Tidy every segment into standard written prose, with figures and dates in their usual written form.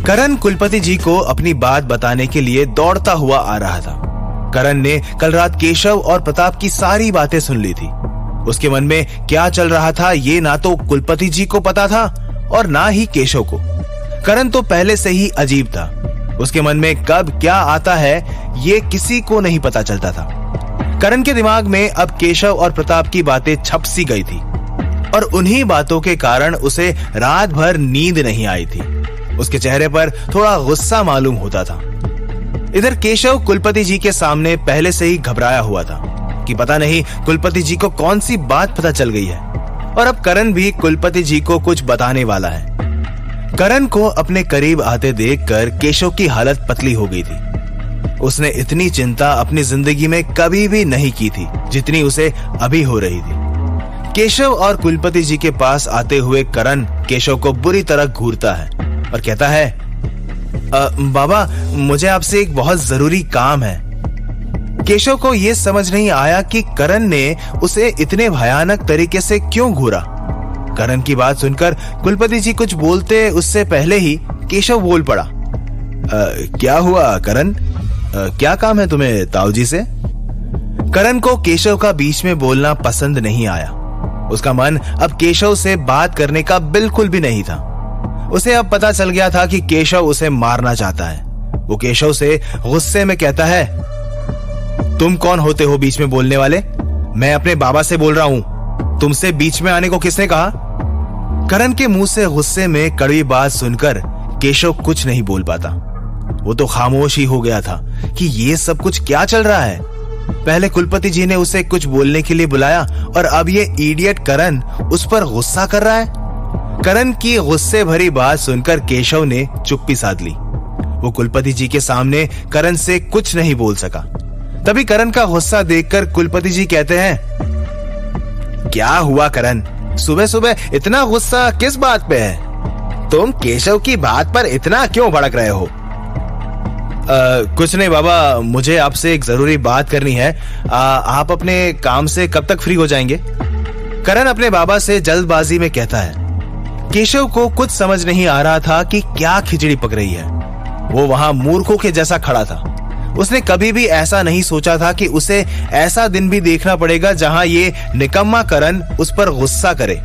करण कुलपति जी को अपनी बात बताने के लिए दौड़ता हुआ आ रहा था। करण ने कल रात केशव और प्रताप की सारी बातें सुन ली थी। उसके मन में क्या चल रहा था ये ना तो कुलपति जी को पता था और ना ही केशव को। करण तो पहले से ही अजीब था। उसके मन में कब क्या आता है ये किसी को नहीं पता चलता था। करण के दिमाग में अब केशव और प्रताप की बातें छप सी गई थी और उन्हीं बातों के कारण उसे रात भर नींद नहीं आई थी। उसके चेहरे पर थोड़ा गुस्सा मालूम होता था। इधर केशव कुलपति जी के सामने पहले से ही घबराया हुआ था कि पता नहीं कुलपति जी को कौन सी बात पता चल गई है और अब करण भी कुलपति जी को कुछ बताने वाला है। करण को अपने करीब आते देखकर केशव की हालत पतली हो गई थी। उसने इतनी चिंता अपनी जिंदगी में कभी भी नहीं की थी जितनी उसे अभी हो रही थी। केशव और कुलपति जी के पास आते हुए करण केशव को बुरी तरह घूरता है और कहता है, बाबा मुझे आपसे एक बहुत जरूरी काम है। केशव को यह समझ नहीं आया कि करण ने उसे इतने भयानक तरीके से क्यों घूरा। करण की बात सुनकर कुलपति जी कुछ बोलते उससे पहले ही केशव बोल पड़ा, क्या हुआ करण, क्या काम है तुम्हें ताऊजी से? करण को केशव का बीच में बोलना पसंद नहीं आया। उसका मन अब केशव से बात करने का बिल्कुल भी नहीं था। उसे अब पता चल गया था कि केशव उसे मारना चाहता है। वो केशव से गुस्से में कहता है, तुम कौन होते हो बीच में बोलने वाले? मैं अपने बाबा से बोल रहा हूं, तुमसे बीच में आने को किसने कहा? करण के मुंह से गुस्से में कड़वी बात सुनकर केशव कुछ नहीं बोल पाता। वो तो खामोश ही हो गया था कि ये सब कुछ क्या चल रहा है। पहले कुलपति जी ने उसे कुछ बोलने के लिए बुलाया और अब ये इडियट करण उस पर गुस्सा कर रहा है। करण की गुस्से भरी बात सुनकर केशव ने चुप्पी साध ली। वो कुलपति जी के सामने करण से कुछ नहीं बोल सका। तभी करण का गुस्सा देखकर कुलपति जी कहते हैं, क्या हुआ करण, सुबह सुबह इतना गुस्सा किस बात पे है? तुम केशव की बात पर इतना क्यों भड़क रहे हो? कुछ नहीं बाबा, मुझे आपसे एक जरूरी बात करनी है। आप अपने काम से कब तक फ्री हो जाएंगे? करण अपने बाबा से जल्दबाजी में कहता है। केशव को कुछ समझ नहीं आ रहा था कि क्या खिचड़ी पक रही है। वो वहां मूर्खों के जैसा खड़ा था। उसने कभी भी ऐसा नहीं सोचा था कि उसे ऐसा दिन भी देखना पड़ेगा जहां ये निकम्मा करण उस पर गुस्सा करे।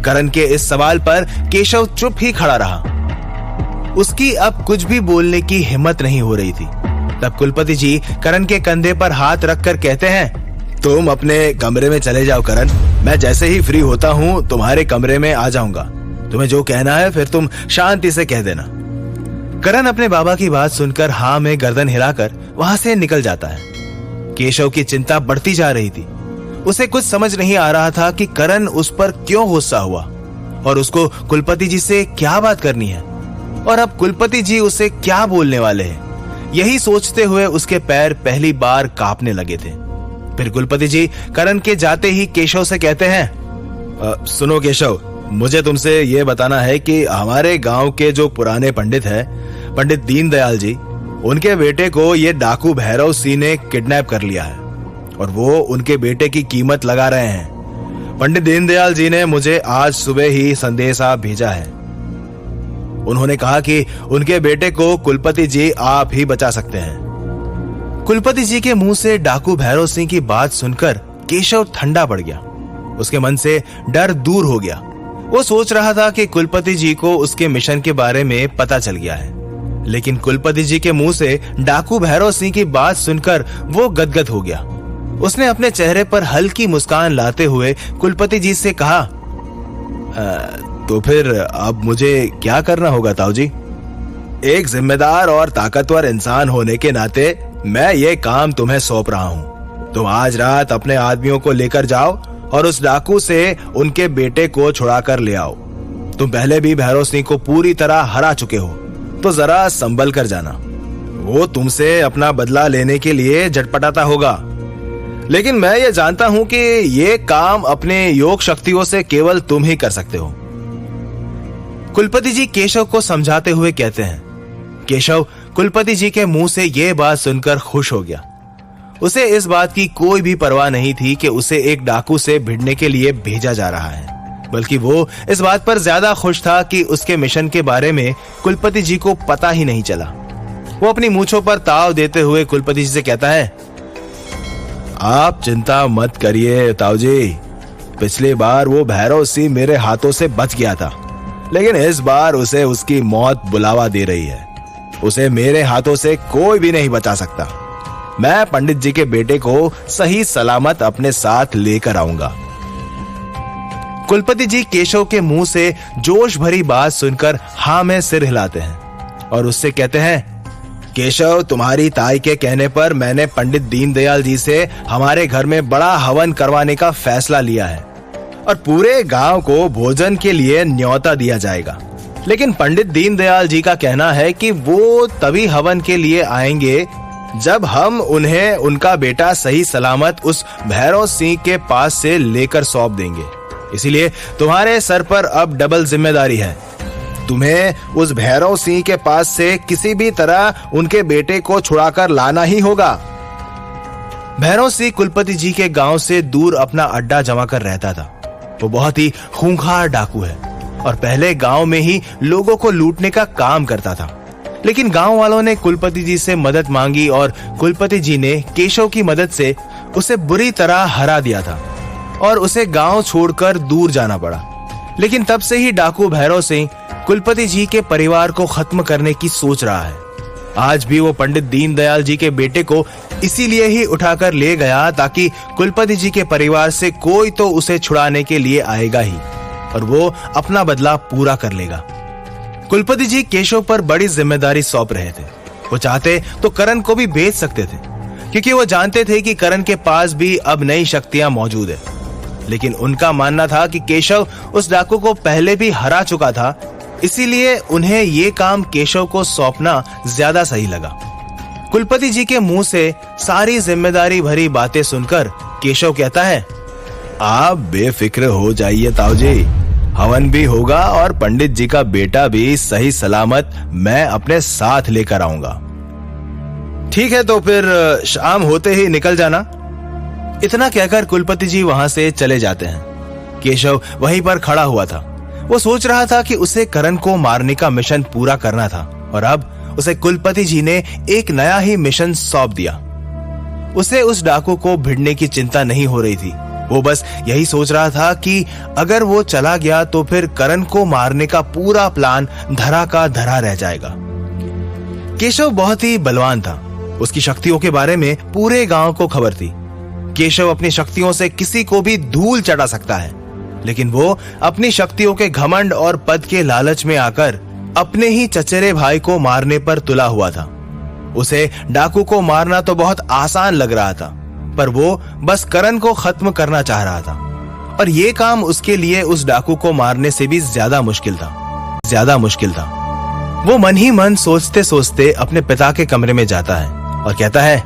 करण के इस सवाल पर केशव चुप ही खड़ा रहा। उसकी अब कुछ भी बोलने की हिम्मत नहीं हो रही थी। तब कुलपति जी करण के कंधे पर हाथ रखकर कहते हैं, तुम अपने कमरे में चले जाओ करण, मैं जैसे ही फ्री होता हूं तुम्हारे कमरे में आ जाऊंगा। तुम्हें जो कहना है फिर तुम शांति से कह देना। करण अपने बाबा की बात सुनकर हाँ में गर्दन हिलाकर वहां से निकल जाता है। केशव की चिंता बढ़ती जा रही थी। उसे कुछ समझ नहीं आ रहा था कि करण उस पर क्यों गुस्सा हुआ और उसको कुलपति जी से क्या बात करनी है और अब कुलपति जी उसे क्या बोलने वाले हैं। यही सोचते हुए उसके पैर पहली बार कांपने लगे थे। फिर कुलपति जी करण के जाते ही केशव से कहते हैं, सुनो केशव, मुझे तुमसे यह बताना है कि हमारे गांव के जो पुराने पंडित हैं, पंडित दीनदयाल जी, उनके बेटे को ये डाकू भैरव सिंह ने किडनैप कर लिया है और वो उनके बेटे की कीमत लगा रहे हैं। पंडित दीनदयाल जी ने मुझे आज सुबह ही संदेशा भेजा है। उन्होंने कहा कि उनके बेटे को कुलपति जी आप ही बचा सकते हैं। कुलपति जी के मुंह से डाकू भैरव सिंह की बात सुनकर केशव ठंडा पड़ गया। उसके मन से डर दूर हो गया। वो सोच रहा था कि कुलपति जी को उसके मिशन के बारे में पता चल गया है, लेकिन कुलपति जी के मुंह से डाकू भैरव सिंह की बात सुनकर वो गदगद हो गया। उसने अपने चेहरे पर हल्की मुस्कान लाते हुए कुलपति जी से कहा, तो फिर अब मुझे क्या करना होगा ताऊजी? एक जिम्मेदार और ताकतवर इंसान होने के नाते मैं ये काम तुम्हें सौंप रहा हूँ। तुम आज रात अपने आदमियों को लेकर जाओ और उस डाकू से उनके बेटे को छुड़ा कर ले आओ। तुम पहले भी भैरव सिंह को पूरी तरह हरा चुके हो, तो जरा संभल कर जाना। वो तुमसे अपना बदला लेने के लिए झटपटाता होगा, लेकिन मैं ये जानता हूं कि ये काम अपने योग शक्तियों से केवल तुम ही कर सकते हो। कुलपति जी केशव को समझाते हुए कहते हैं। केशव कुलपति जी के मुंह से यह बात सुनकर खुश हो गया। उसे इस बात की कोई भी परवाह नहीं थी कि उसे एक डाकू से भिड़ने के लिए भेजा जा रहा है। बल्कि वो इस बात पर ज्यादा खुश था कि उसके मिशन के बारे में कुलपति जी को पता ही नहीं चला। वो अपनी मूंछों पर ताव देते हुए कुलपति जी से कहता है, आप चिंता मत करिए ताऊ जी, पिछली बार वो भैरव सिंह मेरे हाथों से बच गया था, लेकिन इस बार उसे उसकी मौत बुलावा दे रही है। उसे मेरे हाथों से कोई भी नहीं बचा सकता। मैं पंडित जी के बेटे को सही सलामत अपने साथ लेकर आऊंगा। कुलपति जी केशव के मुंह से जोश भरी बात सुनकर हाँ में सिर हिलाते हैं और उससे कहते हैं, केशव, तुम्हारी ताई के कहने पर मैंने पंडित दीनदयाल जी से हमारे घर में बड़ा हवन करवाने का फैसला लिया है और पूरे गांव को भोजन के लिए न्योता दिया जाएगा। लेकिन पंडित दीनदयाल जी का कहना है कि वो तभी हवन के लिए आएंगे जब हम उन्हें उनका बेटा सही सलामत उस भैरव सिंह के पास से लेकर सौंप देंगे। इसीलिए तुम्हारे सर पर अब डबल जिम्मेदारी है। तुम्हें उस भैरव सिंह के पास से किसी भी तरह उनके बेटे को छुड़ाकर लाना ही होगा। भैरव सिंह कुलपति जी के गांव से दूर अपना अड्डा जमा कर रहता था। वो बहुत ही खूंखार डाकू है और पहले गांव में ही लोगों को लूटने का काम करता था। लेकिन गांव वालों ने कुलपति जी से मदद मांगी और कुलपति जी ने केशव की मदद से उसे बुरी तरह हरा दिया था और उसे गांव छोड़कर दूर जाना पड़ा। लेकिन तब से ही डाकू भैरव सिंह कुलपति जी के परिवार को खत्म करने की सोच रहा है। आज भी वो पंडित दीनदयाल जी के बेटे को इसीलिए ही उठाकर ले गया ताकि कुलपति जी के परिवार से कोई तो उसे छुड़ाने के लिए आएगा ही और वो अपना बदला पूरा कर लेगा। कुलपति जी केशव पर बड़ी जिम्मेदारी सौंप रहे थे। वो चाहते तो करण को भी भेज सकते थे क्योंकि वो जानते थे कि करण के पास भी अब नई शक्तियां मौजूद है। लेकिन उनका मानना था कि केशव उस डाकू को पहले भी हरा चुका था, इसीलिए उन्हें ये काम केशव को सौंपना ज्यादा सही लगा। कुलपति जी के मुंह से सारी जिम्मेदारी भरी बातें सुनकर केशव कहता है, आप बेफिक्र हो जाइए ताऊ जी, हवन भी होगा और पंडित जी का बेटा भी सही सलामत मैं अपने साथ लेकर आऊंगा। ठीक है, तो फिर शाम होते ही निकल जाना। इतना कहकर कुलपति जी वहां से चले जाते हैं। केशव वहीं पर खड़ा हुआ था। वो सोच रहा था कि उसे करण को मारने का मिशन पूरा करना था और अब उसे कुलपति जी ने एक नया ही मिशन सौंप दिया। उसे उस डाकू को भिड़ने की चिंता नहीं हो रही थी। वो बस यही सोच रहा था कि अगर वो चला गया तो फिर करण को मारने का पूरा प्लान धरा का धरा रह जाएगा। केशव बहुत ही बलवान था। उसकी शक्तियों के बारे में पूरे गांव को खबर थी। केशव अपनी शक्तियों से किसी को भी धूल चढ़ा सकता है, लेकिन वो अपनी शक्तियों के घमंड और पद के लालच में आकर अपने ही चचेरे भाई को मारने पर तुला हुआ था। उसे डाकू को मारना तो बहुत आसान लग रहा था, पर वो बस करण को खत्म करना चाह रहा था और ये काम उसके लिए उस डाकू को मारने से भी ज्यादा मुश्किल था। वो मन ही मन सोचते सोचते अपने पिता के कमरे में जाता है और कहता है,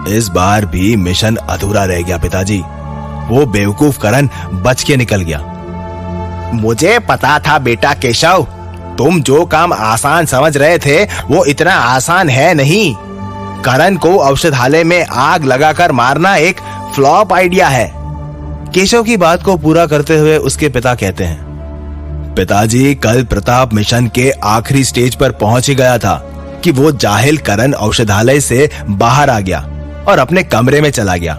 इस बार भी मिशन अधूरा रह गया पिताजी। वो बेवकूफ करण बच के निकल गया। मुझे पता था बेटा केशव, तुम जो काम आसान समझ रहे थे वो इतना आसान है नहीं। करण को औषधालय में आग लगाकर मारना एक फ्लॉप आइडिया है। केशव की बात को पूरा करते हुए उसके पिता कहते हैं, पिताजी, कल प्रताप मिशन के आखिरी स्टेज पर पहुंच ही गया था कि वो जाहिल करण औषधालय से बाहर आ गया और अपने कमरे में चला गया।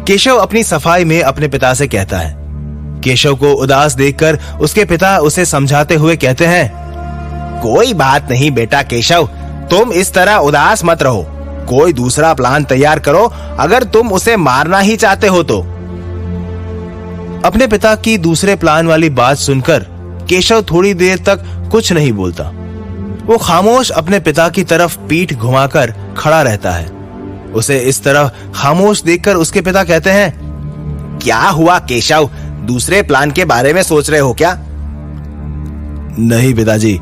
केशव अपनी सफाई में अपने पिता से कहता है। केशव को उदास देखकर उसके पिता उसे समझाते हुए कहते हैं, कोई बात नहीं बेटा केशव, तुम इस तरह उदास मत रहो। कोई दूसरा प्लान तैयार करो अगर तुम उसे मारना ही चाहते हो तो। अपने पिता की दूसरे प्लान वाली बात सुनकर केशव थोड़ी देर तक कुछ नहीं बोलता। वो खामोश अपने पिता की तरफ पीठ घुमाकर खड़ा रहता है। उसे इस तरह खामोश देखकर उसके पिता कहते हैं, क्या हुआ केशव, दूसरे प्लान के बारे में सोच रहे हो क्या? नहीं पिताजी,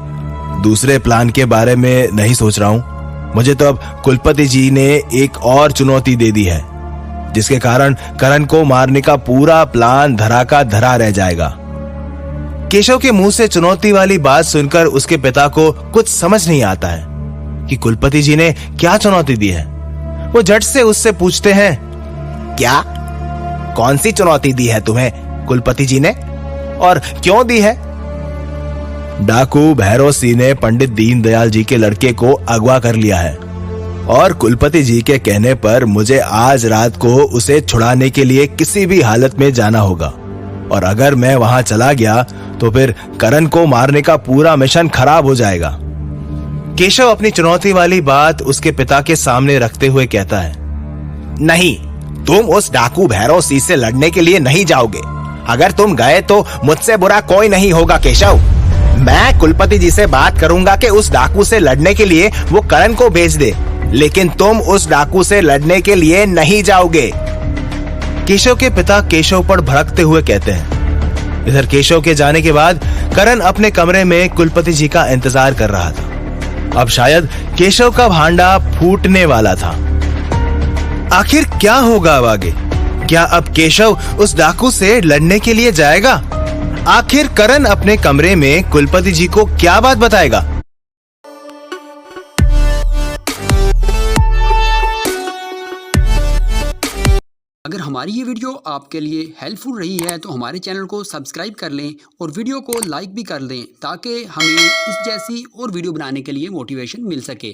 दूसरे प्लान के बारे में नहीं सोच रहा हूं। मुझे तो अब कुलपति जी ने एक और चुनौती दे दी है, जिसके कारण करण को मारने का पूरा प्लान धरा का धरा रह जाएगा। केशव के मुंह से चुनौती वाली बात सुनकर उसके पिता को कुछ समझ नहीं आता है कि कुलपति जी ने क्या चुनौती दी है। वो झट से उससे पूछते हैं, क्या? कौन सी चुनौती दी है तुम्हें? कुलपति जी ने, और क्यों दी है? डाकू भैरव सिंह ने पंडित दीनदयाल जी के लड़के को अगवा कर लिया है और कुलपति जी के कहने पर मुझे आज रात को उसे छुड़ाने के लिए किसी भी हालत में जाना होगा, और अगर मैं वहां चला गया तो फिर करण को मारने का पूरा मिशन खराब हो जाएगा। केशव अपनी चुनौती वाली बात उसके पिता के सामने रखते हुए कहता है, नहीं, तुम उस डाकू भैरव सिंह से लड़ने के लिए नहीं जाओगे। अगर तुम गए तो मुझसे बुरा कोई नहीं होगा केशव। मैं कुलपति जी से बात करूंगा कि उस डाकू से लड़ने के लिए वो करण को भेज दे, लेकिन तुम उस डाकू से लड़ने के लिए नहीं जाओगे। केशव के पिता केशव पर भड़कते हुए कहते हैं। इधर केशव के जाने के बाद करण अपने कमरे में कुलपति जी का इंतजार कर रहा था। अब शायद केशव का भांडा फूटने वाला था। आखिर क्या होगा अब आगे? क्या अब केशव उस डाकू से लड़ने के लिए जाएगा? आखिर करण अपने कमरे में कुलपति जी को क्या बात बताएगा? अगर हमारी ये वीडियो आपके लिए हेल्पफुल रही है तो हमारे चैनल को सब्सक्राइब कर लें और वीडियो को लाइक भी कर दें, ताकि हमें इस जैसी और वीडियो बनाने के लिए मोटिवेशन मिल सके।